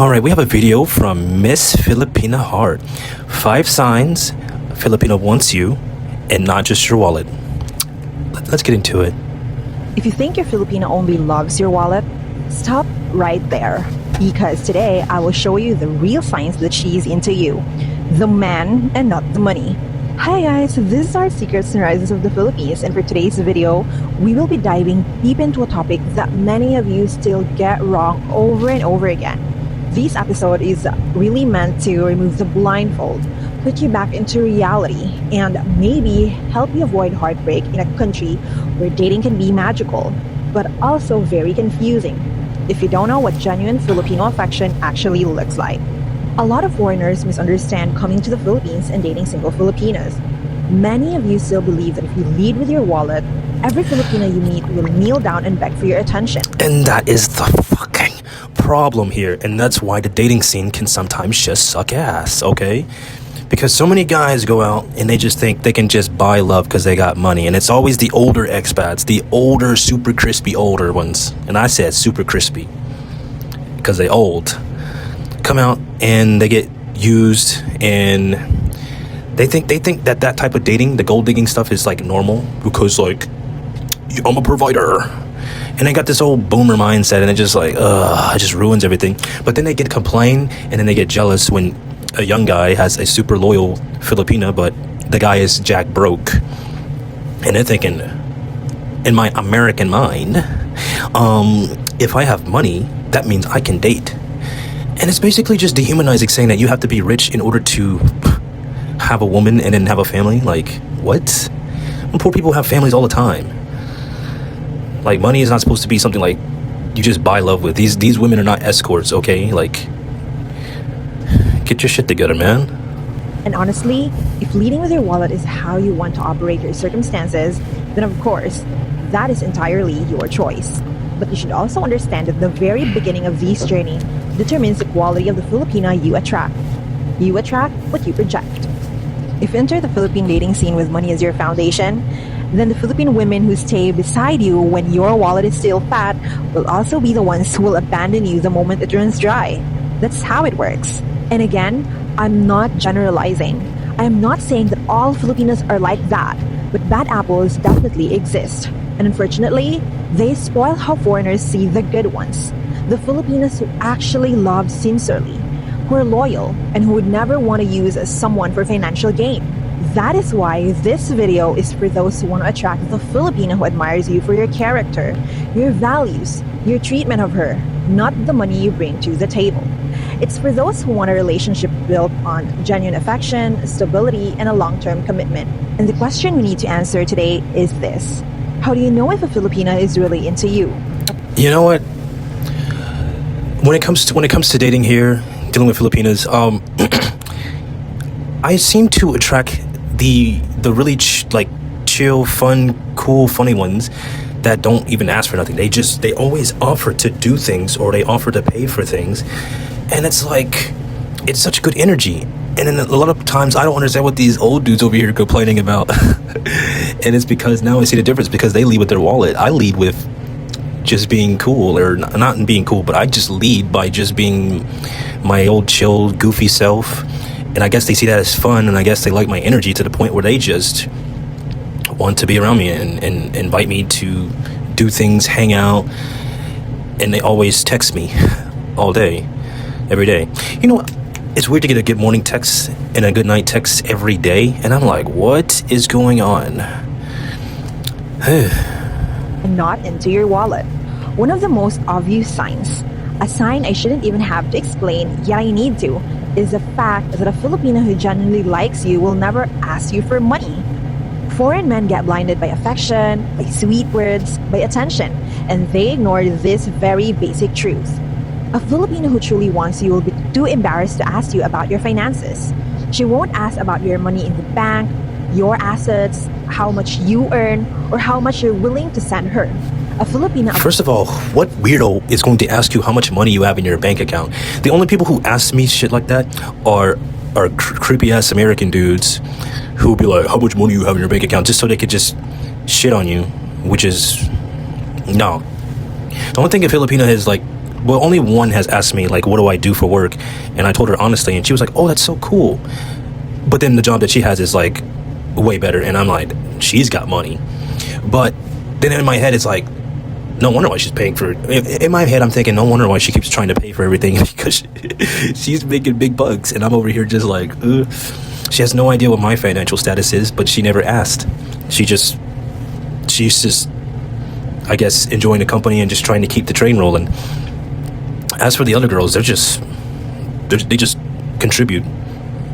Alright, we have a video from Miss Filipina Heart. 5 signs Filipino wants you and not just your wallet. Let's get into it. If you think your Filipino only loves your wallet, stop right there. Because today, I will show you the real signs that she's into you. The man and not the money. Hi guys, this is our Secrets and Rises of the Philippines, and for today's video, we will be diving deep into a topic that many of you still get wrong over and over again. This episode is really meant to remove the blindfold, put you back into reality, and maybe help you avoid heartbreak in a country where dating can be magical, but also very confusing if you don't know what genuine Filipino affection actually looks like. A lot of foreigners misunderstand coming to the Philippines and dating single Filipinas. Many of you still believe that if you lead with your wallet, every Filipino you meet will kneel down and beg for your attention. And that is the fucking problem here, and that's why the dating scene can sometimes just suck ass, okay? Because so many guys go out and they just think they can just buy love because they got money, and it's always the older expats, the older, super crispy older ones, and I said super crispy because they old, come out and they get used, and they think that type of dating, the gold digging stuff, is like normal because like I'm a provider. And they got this old boomer mindset, and it just like, it just ruins everything. But then they get complain, and then they get jealous when a young guy has a super loyal Filipina, but the guy is jack broke. And they're thinking, in my American mind, if I have money, that means I can date. And it's basically just dehumanizing, saying that you have to be rich in order to have a woman and then have a family. Like, what? Poor people have families all the time. Like, money is not supposed to be something like you just buy love with. These women are not escorts, okay? Like, get your shit together, man. And honestly, if leading with your wallet is how you want to operate your circumstances, then of course, that is entirely your choice. But you should also understand that the very beginning of this journey determines the quality of the Filipina you attract. You attract what you project. If you enter the Philippine dating scene with money as your foundation, then the Philippine women who stay beside you when your wallet is still fat will also be the ones who will abandon you the moment it runs dry. That's how it works. And again, I'm not generalizing. I am not saying that all Filipinos are like that, but bad apples definitely exist. And unfortunately, they spoil how foreigners see the good ones. The Filipinos who actually love sincerely, who are loyal, and who would never want to use someone for financial gain. That is why this video is for those who want to attract the Filipino who admires you for your character, your values, your treatment of her, not the money you bring to the table. It's for those who want a relationship built on genuine affection, stability, and a long-term commitment. And the question we need to answer today is this: how do you know if a Filipina is really into you? You know what? When it comes to dating here, dealing with Filipinas, I seem to attract the really chill, fun, cool, funny ones that don't even ask for nothing. They always offer to do things, or they offer to pay for things, and it's like, it's such good energy. And then a lot of times I don't understand what these old dudes over here are complaining about. And it's because now I see the difference, because they lead with their wallet. I lead with just being cool, or not in being cool, but I just lead by just being my old chill, goofy self. And I guess they see that as fun, and I guess they like my energy to the point where they just want to be around me and invite me to do things, hang out, and they always text me all day, every day. You know, it's weird to get a good morning text and a good night text every day, and I'm like, what is going on? And not into your wallet. One of the most obvious signs, a sign I shouldn't even have to explain, yet I need to, is the fact that a Filipino who genuinely likes you will never ask you for money. Foreign men get blinded by affection, by sweet words, by attention, and they ignore this very basic truth. A Filipino who truly wants you will be too embarrassed to ask you about your finances. She won't ask about your money in the bank, your assets, how much you earn, or how much you're willing to send her. A Filipina... First of all, what weirdo is going to ask you how much money you have in your bank account? The only people who ask me shit like that are creepy ass American dudes who will be like, how much money you have in your bank account, just so they could just shit on you, which is no. The only thing a Filipina is like well, only one has asked me, like, what do I do for work? And I told her honestly, and she was like, oh, that's so cool. But then the job that she has is like way better. And I'm like, she's got money. But then in my head, it's like, no wonder why she's paying for it. In my head, I'm thinking, no wonder why she keeps trying to pay for everything, because she's making big bucks. And I'm over here just like, ugh. She has no idea what my financial status is, but she never asked. She's just, I guess, enjoying the company and just trying to keep the train rolling. As for the other girls, they just contribute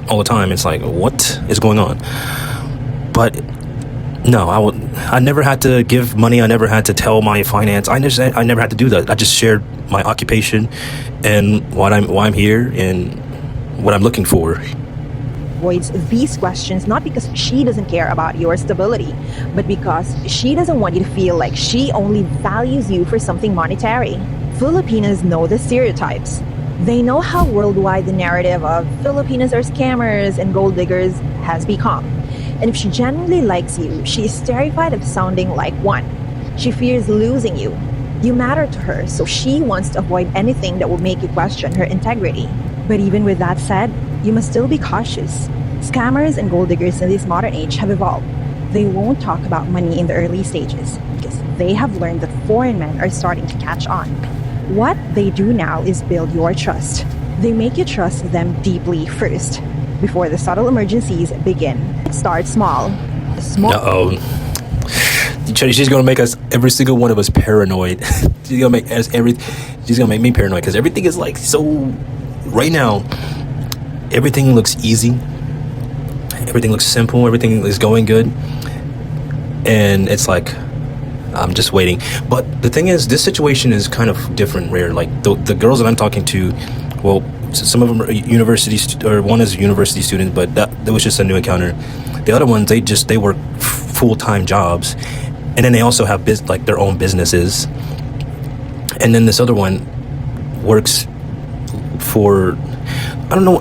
all the time. It's like, what is going on? But no, I never had to give money. I never had to tell my finance. I never had to do that. I just shared my occupation and why I'm here and what I'm looking for. Avoids these questions not because she doesn't care about your stability, but because she doesn't want you to feel like she only values you for something monetary. Filipinos know the stereotypes. They know how worldwide the narrative of Filipinos are scammers and gold diggers has become. And if she genuinely likes you, she is terrified of sounding like one. She fears losing you. You matter to her, so she wants to avoid anything that will make you question her integrity. But even with that said, you must still be cautious. Scammers and gold diggers in this modern age have evolved. They won't talk about money in the early stages because they have learned that foreign men are starting to catch on. What they do now is build your trust. They make you trust them deeply first, before the subtle emergencies begin. Start small. She's gonna make us, every single one of us, paranoid. She's gonna make me paranoid because everything is like so. Right now, everything looks easy. Everything looks simple. Everything is going good, and it's like I'm just waiting. But the thing is, this situation is kind of different. Rare, like the girls that I'm talking to, well, some of them are or one is a university student, but that was just a new encounter. The other ones, they work full-time jobs, and then they also have their own businesses. And then this other one works for, I don't know,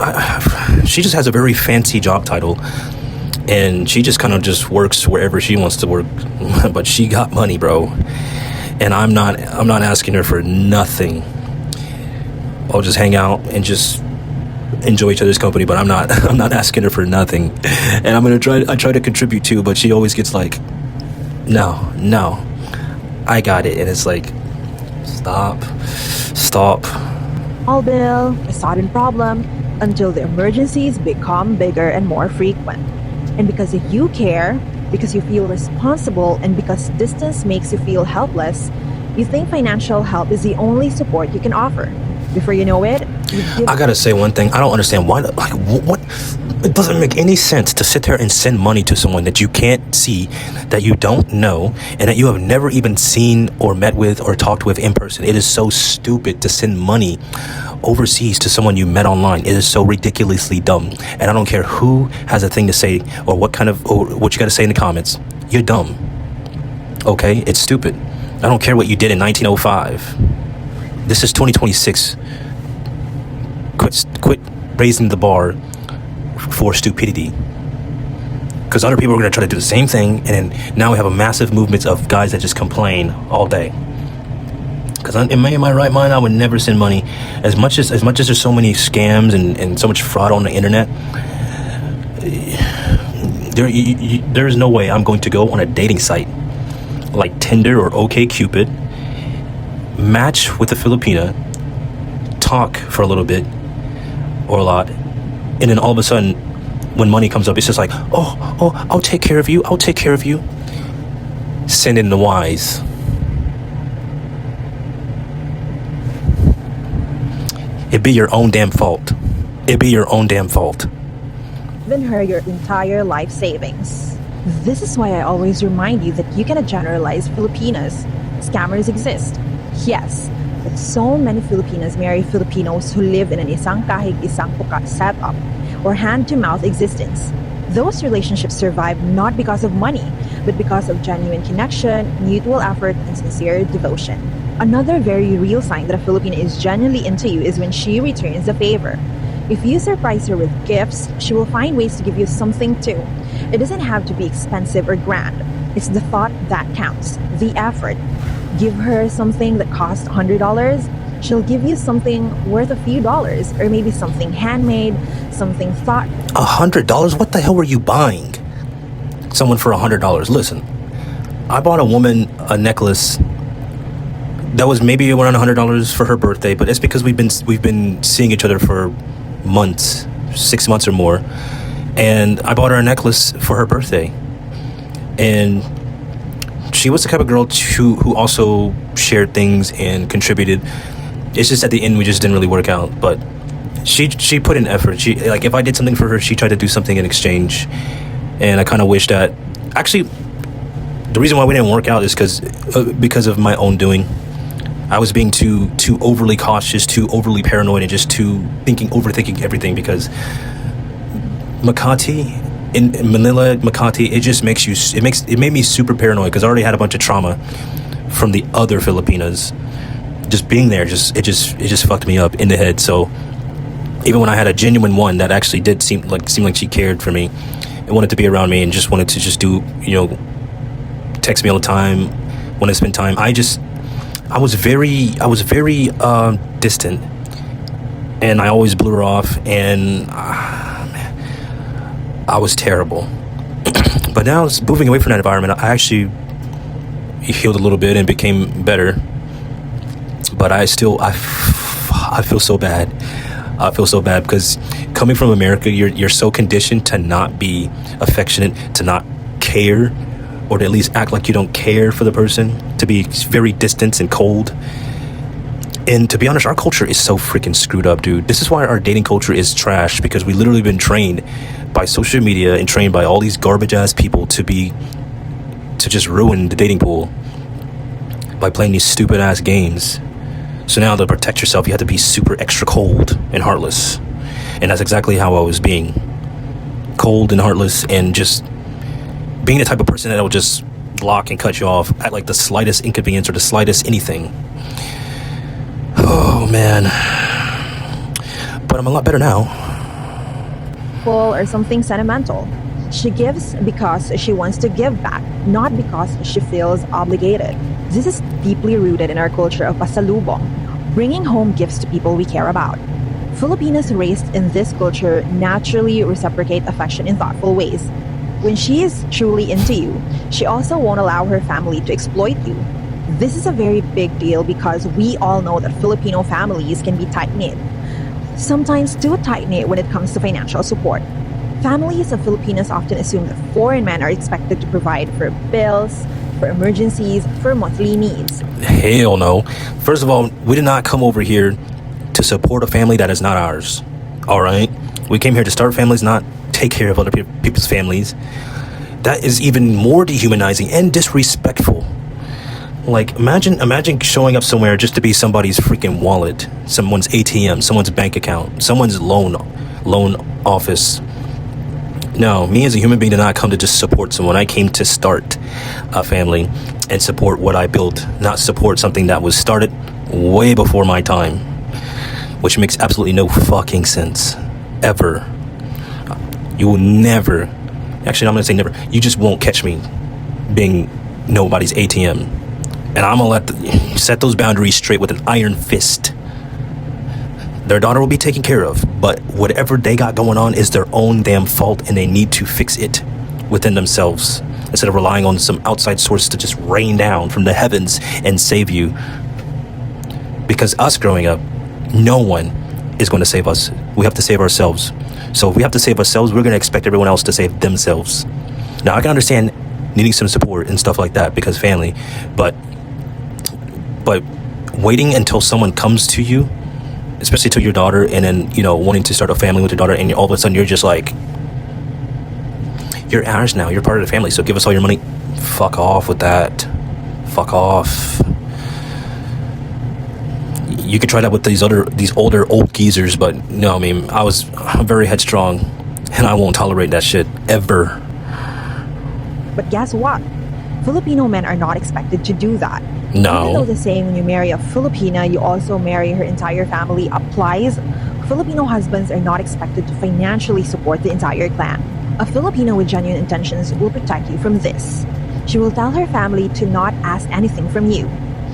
she just has a very fancy job title, and she just kind of just works wherever she wants to work. But she got money, bro, and I'm not asking her for nothing. I'll just hang out and just enjoy each other's company, but I'm not asking her for nothing. And I try to contribute too, but she always gets like, no, I got it. And it's like, stop. All bill, a sudden problem, until the emergencies become bigger and more frequent. And because if you care, because you feel responsible, and because distance makes you feel helpless, you think financial help is the only support you can offer. Before you know it, I gotta say one thing. I don't understand why. Like, what? It doesn't make any sense to sit there and send money to someone that you can't see, that you don't know, and that you have never even seen or met with or talked with in person. It is so stupid to send money overseas to someone you met online. It is so ridiculously dumb. And I don't care who has a thing to say or what you gotta say in the comments. You're dumb. Okay? It's stupid. I don't care what you did in 1905. This is 2026. Quit raising the bar for stupidity. Because other people are going to try to do the same thing, and then now we have a massive movement of guys that just complain all day. Because in my right mind, I would never send money. As much as there's so many scams and so much fraud on the internet, there is no way I'm going to go on a dating site like Tinder or OkCupid, match with a Filipina, talk for a little bit or a lot, and then all of a sudden when money comes up, it's just like, oh, I'll take care of you, send in the wise. It'd be your own damn fault. Given her your entire life savings. This is why I always remind you that you cannot generalize Filipinas. Scammers exist, yes, but so many Filipinas marry Filipinos who live in an isang kahig isang puka setup or hand-to-mouth existence. Those relationships survive not because of money, but because of genuine connection, mutual effort, and sincere devotion. Another very real sign that a Filipina is genuinely into you is when she returns the favor. If you surprise her with gifts, she will find ways to give you something too. It doesn't have to be expensive or grand. It's the thought that counts, the effort. Give her something that costs $100, She'll give you something worth a few dollars, or maybe something handmade, something thought. $100? What the hell were you buying? Someone for $100. Listen, I bought a woman a necklace that was maybe around $100 for her birthday, but it's because we've been seeing each other for months, 6 months or more, and I bought her a necklace for her birthday, and she was the type of girl who also shared things and contributed. It's just at the end we just didn't really work out, but she put in effort. She, like, if I did something for her, she tried to do something in exchange, and I kind of wish that actually the reason why we didn't work out is because of my own doing. I was being too overly cautious, too overly paranoid, and just overthinking everything, because Makati in Manila, Makati, it made me super paranoid, because I already had a bunch of trauma from the other Filipinas. Just being there, it just fucked me up in the head. So even when I had a genuine one that actually did seem like she cared for me and wanted to be around me and just wanted to just do, text me all the time, want to spend time, I was very distant, and I always blew her off, and I was terrible. But now, moving away from that environment, I actually healed a little bit and became better. But I feel so bad. I feel so bad because coming from America, you're so conditioned to not be affectionate, to not care, or to at least act like you don't care for the person, to be very distant and cold. And to be honest, our culture is so freaking screwed up, dude. This is why our dating culture is trash, because we literally been trained by social media and trained by all these garbage ass people to just ruin the dating pool by playing these stupid ass games. So now to protect yourself, you have to be super extra cold and heartless. And that's exactly how I was being. Cold and heartless, and just being the type of person that will just block and cut you off at like the slightest inconvenience or the slightest anything. Oh man. But I'm a lot better now. Or something sentimental. She gives because she wants to give back, not because she feels obligated. This is deeply rooted in our culture of pasalubong, bringing home gifts to people we care about. Filipinos raised in this culture naturally reciprocate affection in thoughtful ways. When she is truly into you, she also won't allow her family to exploit you. This is a very big deal because we all know that Filipino families can be tight-knit, sometimes too tight-knit when it comes to financial support. Families of Filipinos often assume that foreign men are expected to provide for bills, for emergencies, for monthly needs. Hell no. First of all, we did not come over here to support a family that is not ours. All right? We came here to start families, not take care of other people's families. That is even more dehumanizing and disrespectful. Like, imagine showing up somewhere just to be somebody's freaking wallet, someone's ATM, someone's bank account, someone's loan office. No, me as a human being did not come to just support someone. I came to start a family and support what I built, not support something that was started way before my time, which makes absolutely no fucking sense. Ever. You will never, actually, I'm going to say never, you just won't catch me being nobody's ATM. And I'm going to set those boundaries straight with an iron fist. Their daughter will be taken care of, but whatever they got going on is their own damn fault, and they need to fix it within themselves instead of relying on some outside source to just rain down from the heavens and save you. Because us growing up, no one is going to save us. We have to save ourselves. So if we have to save ourselves, we're going to expect everyone else to save themselves. Now, I can understand needing some support and stuff like that because family, but waiting until someone comes to you, especially to your daughter, and then, wanting to start a family with your daughter, and all of a sudden you're just like, you're ours now, you're part of the family, so give us all your money. Fuck off with that. Fuck off. You could try that with these older old geezers, but no, I'm very headstrong, and I won't tolerate that shit ever. But guess what? Filipino men are not expected to do that. No. Even though the saying, when you marry a Filipina, you also marry her entire family, applies, Filipino husbands are not expected to financially support the entire clan. A Filipino with genuine intentions will protect you from this. She will tell her family to not ask anything from you.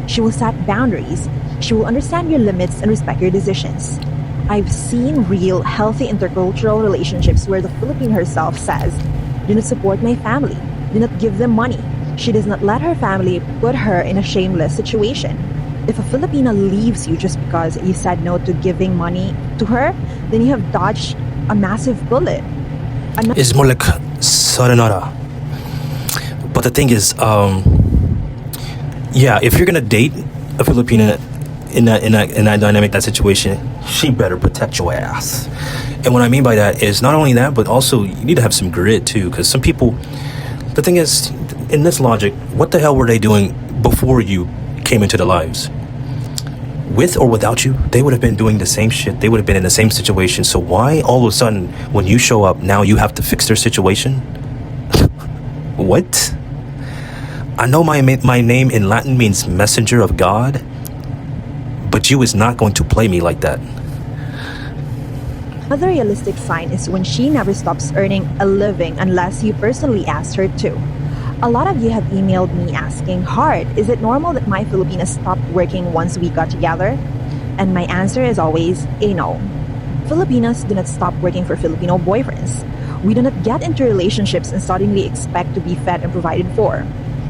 She will set boundaries. She will understand your limits and respect your decisions. I've seen real, healthy intercultural relationships where the Filipino herself says, "Do not support my family. Do not give them money." She does not let her family put her in a shameless situation. If a Filipina leaves you just because you said no to giving money to her, then you have dodged a massive bullet. It's more like sayonara. But the thing is, yeah, if you're gonna date a Filipina in that dynamic, that situation, she better protect your ass. And what I mean by that is not only that, but also you need to have some grit too. Because some people, the thing is, in this logic, what the hell were they doing before you came into their lives? With or without you, they would have been doing the same shit. They would have been in the same situation. So why all of a sudden, when you show up, now you have to fix their situation? What? I know my name in Latin means messenger of God, but you is not going to play me like that. Another realistic sign is when she never stops earning a living unless you personally asked her to. A lot of you have emailed me asking, "Hard, is it normal that my Filipina stopped working once we got together?" And my answer is always a no. Filipinas do not stop working for Filipino boyfriends. We do not get into relationships and suddenly expect to be fed and provided for.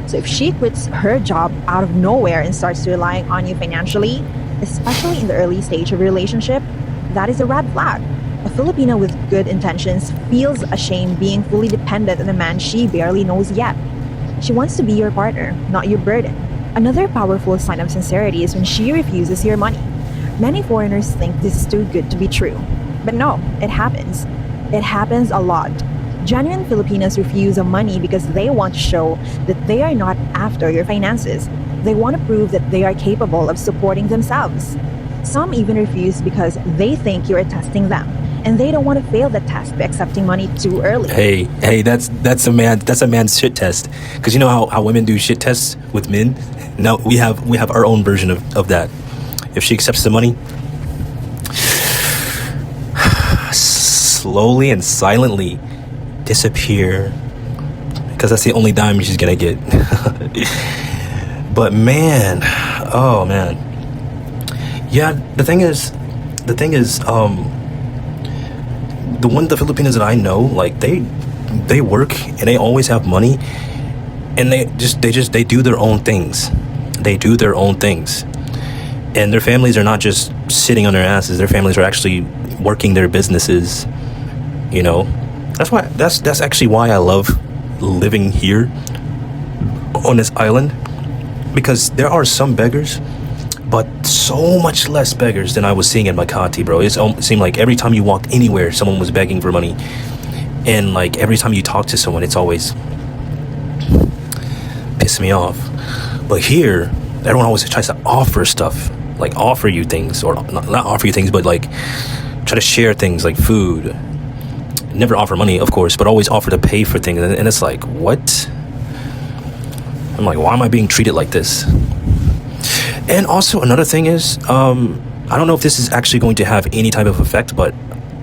So if she quits her job out of nowhere and starts relying on you financially, especially in the early stage of a relationship, that is a red flag. A Filipina with good intentions feels ashamed being fully dependent on a man she barely knows yet. She wants to be your partner, not your burden. Another powerful sign of sincerity is when she refuses your money. Many foreigners think this is too good to be true. But no, it happens. It happens a lot. Genuine Filipinos refuse the money because they want to show that they are not after your finances. They want to prove that they are capable of supporting themselves. Some even refuse because they think you're testing them, and they don't want to fail the test by accepting money too early. Hey, that's a man's shit test. Because you know how women do shit tests with men. Now we have our own version of that. If she accepts the money, slowly and silently disappear, because that's the only dime she's gonna get. But man, oh man, yeah. The thing is, the the Filipinos that I know, like they work and they always have money, and they do their own things. They do their own things, and their families are not just sitting on their asses. Their families are actually working their businesses. You know, that's actually why I love living here on this island, because there are some beggars, but so much less beggars than I was seeing in Makati, bro. It seemed like every time you walked anywhere, someone was begging for money. And like every time you talk to someone, it's always piss me off. But here, everyone always tries to offer stuff, like offer you things, or not offer you things, but like try to share things like food. Never offer money, of course, but always offer to pay for things. And it's like, what? I'm like, why am I being treated like this? And also another thing is, I don't know if this is actually going to have any type of effect, but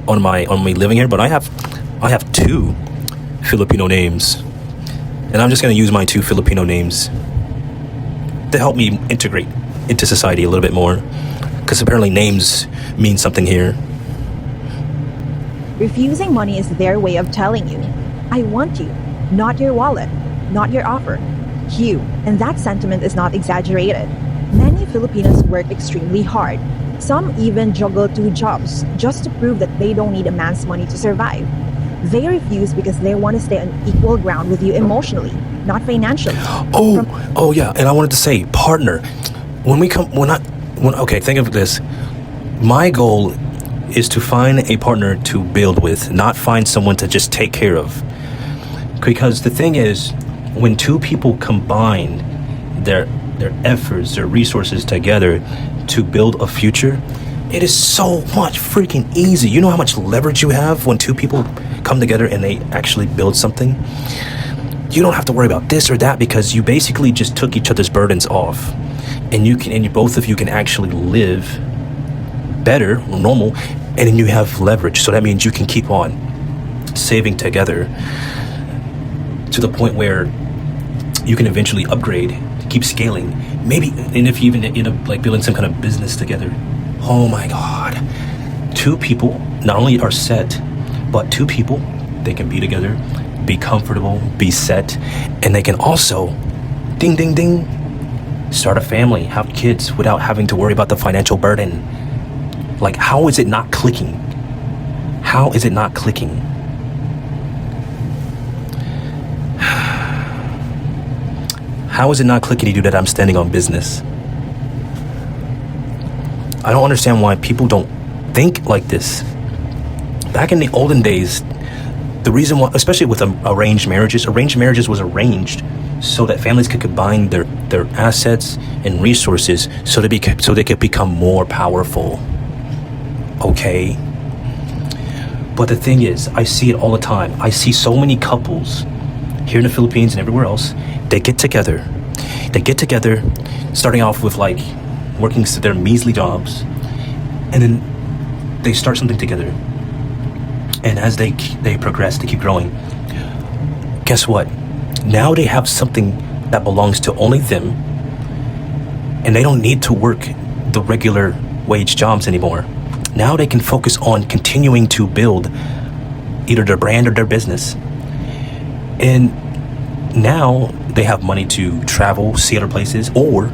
on me living here, but I have two Filipino names, and I'm just gonna use my two Filipino names to help me integrate into society a little bit more, because apparently names mean something here. Refusing money is their way of telling you, "I want you, not your wallet, not your offer, you." And that sentiment is not exaggerated. Many Filipinos work extremely hard. Some even juggle two jobs just to prove that they don't need a man's money to survive. They refuse because they want to stay on equal ground with you emotionally, not financially. Oh yeah, and I wanted to say, partner, okay, think of this. My goal is to find a partner to build with, not find someone to just take care of. Because the thing is, when two people combine their efforts, their resources together to build a future, it is so much freaking easy. You know how much leverage you have when two people come together and they actually build something? You don't have to worry about this or that, because you basically just took each other's burdens off, and both of you can actually live better, normal, and then you have leverage. So that means you can keep on saving together to the point where you can eventually upgrade keep scaling. Maybe, and if you even end up like building some kind of business together. Oh my God. Two people not only are set, but two people, they can be together, be comfortable, be set, and they can also, ding, ding, ding, start a family, have kids without having to worry about the financial burden. Like, how is it not clicking? How is it not clicking? How is it not clicking to you that I'm standing on business? I don't understand why people don't think like this. Back in the olden days, the reason why, especially with arranged marriages was arranged so that families could combine their assets and resources so they could become more powerful. Okay? But the thing is, I see it all the time. I see so many couples here in the Philippines and everywhere else. They get together, starting off with like working their measly jobs, and then they start something together. And as they progress, they keep growing. Guess what? Now they have something that belongs to only them, and they don't need to work the regular wage jobs anymore. Now they can focus on continuing to build either their brand or their business. And now they have money to travel, see other places, or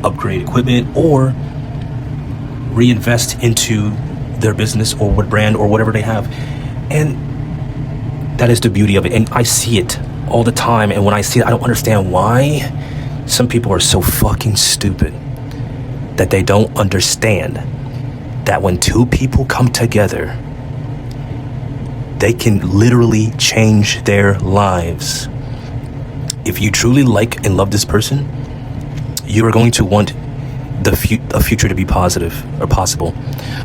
upgrade equipment, or reinvest into their business or what brand or whatever they have. And that is the beauty of it. And I see it all the time. And when I see it, I don't understand why some people are so fucking stupid that they don't understand that when two people come together, they can literally change their lives. If you truly like and love this person, you are going to want a future to be positive or possible.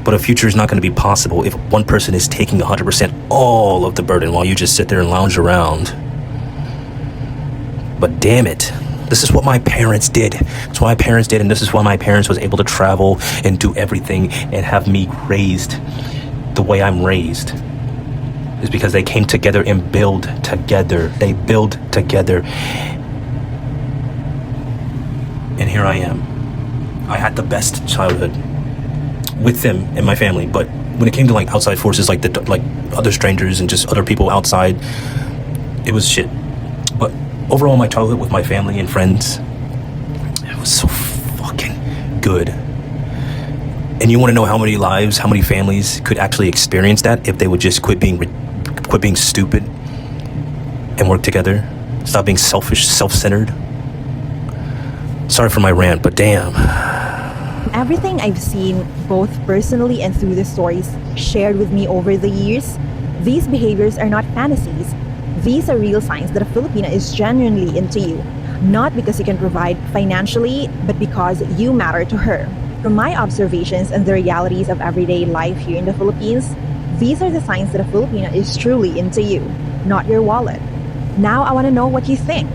But a future is not going to be possible if one person is taking 100% all of the burden while you just sit there and lounge around. But damn it, this is what my parents did. It's what my parents did, and this is why my parents was able to travel and do everything and have me raised the way I'm raised. Is because they came together and build together. They build together. And here I am. I had the best childhood with them and my family, but when it came to like outside forces, like other strangers and just other people outside, it was shit. But overall, my childhood with my family and friends, it was so fucking good. And you want to know how many lives, how many families could actually experience that if they would just quit being stupid and work together, stop being selfish, self-centered. Sorry for my rant, but damn. Everything I've seen, both personally and through the stories shared with me over the years, these behaviors are not fantasies. These are real signs that a Filipina is genuinely into you, not because you can provide financially, but because you matter to her. From my observations and the realities of everyday life here in the Philippines, these are the signs that a Filipina is truly into you, not your wallet. Now I want to know what you think.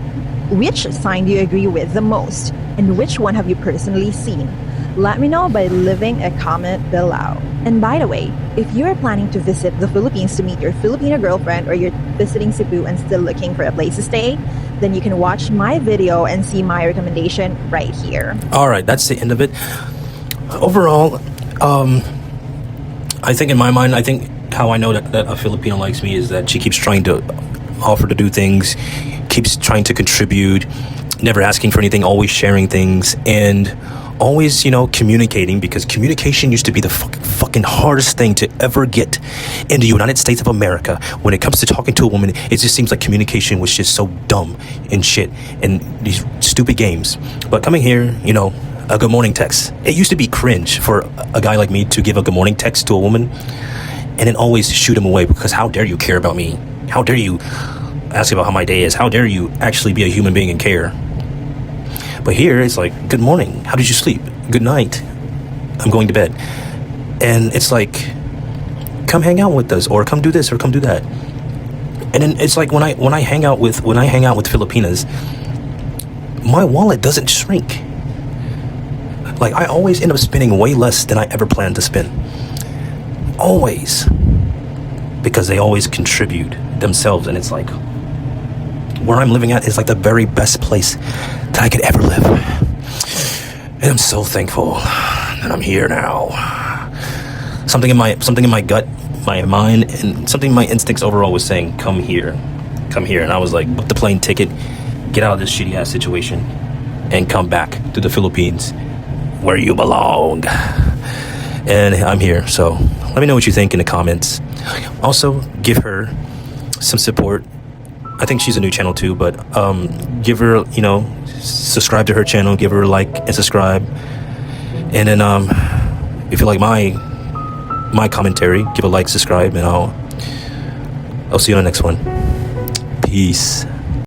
Which sign do you agree with the most? And which one have you personally seen? Let me know by leaving a comment below. And by the way, if you are planning to visit the Philippines to meet your Filipino girlfriend, or you're visiting Cebu and still looking for a place to stay, then you can watch my video and see my recommendation right here. All right, that's the end of it. Overall, I think in my mind, how I know that a Filipino likes me is that she keeps trying to offer to do things, keeps trying to contribute, never asking for anything, always sharing things, and always, communicating, because communication used to be the fucking hardest thing to ever get in the United States of America. When it comes to talking to a woman, it just seems like communication was just so dumb and shit and these stupid games. But coming here, a good morning text. It used to be cringe for a guy like me to give a good morning text to a woman and then always shoot him away, because how dare you care about me? How dare you ask about how my day is? How dare you actually be a human being and care? But here it's like, good morning. How did you sleep? Good night. I'm going to bed. And it's like, come hang out with us, or come do this, or come do that. And then it's like when I hang out with Filipinas, my wallet doesn't shrink. Like, I always end up spending way less than I ever planned to spend. Always. Because they always contribute themselves, and it's like, where I'm living at is like the very best place that I could ever live. And I'm so thankful that I'm here now. Something in my gut, my mind, and something in my instincts overall was saying, come here. And I was like, book the plane ticket, get out of this shitty ass situation, and come back to the Philippines where you belong. And I'm here, so let me know what you think in the comments. Also, give her some support. I think she's a new channel too, but give her, subscribe to her channel, give her a like and subscribe. And then if you like my commentary, give a like, subscribe, and I'll see you on the next one. Peace.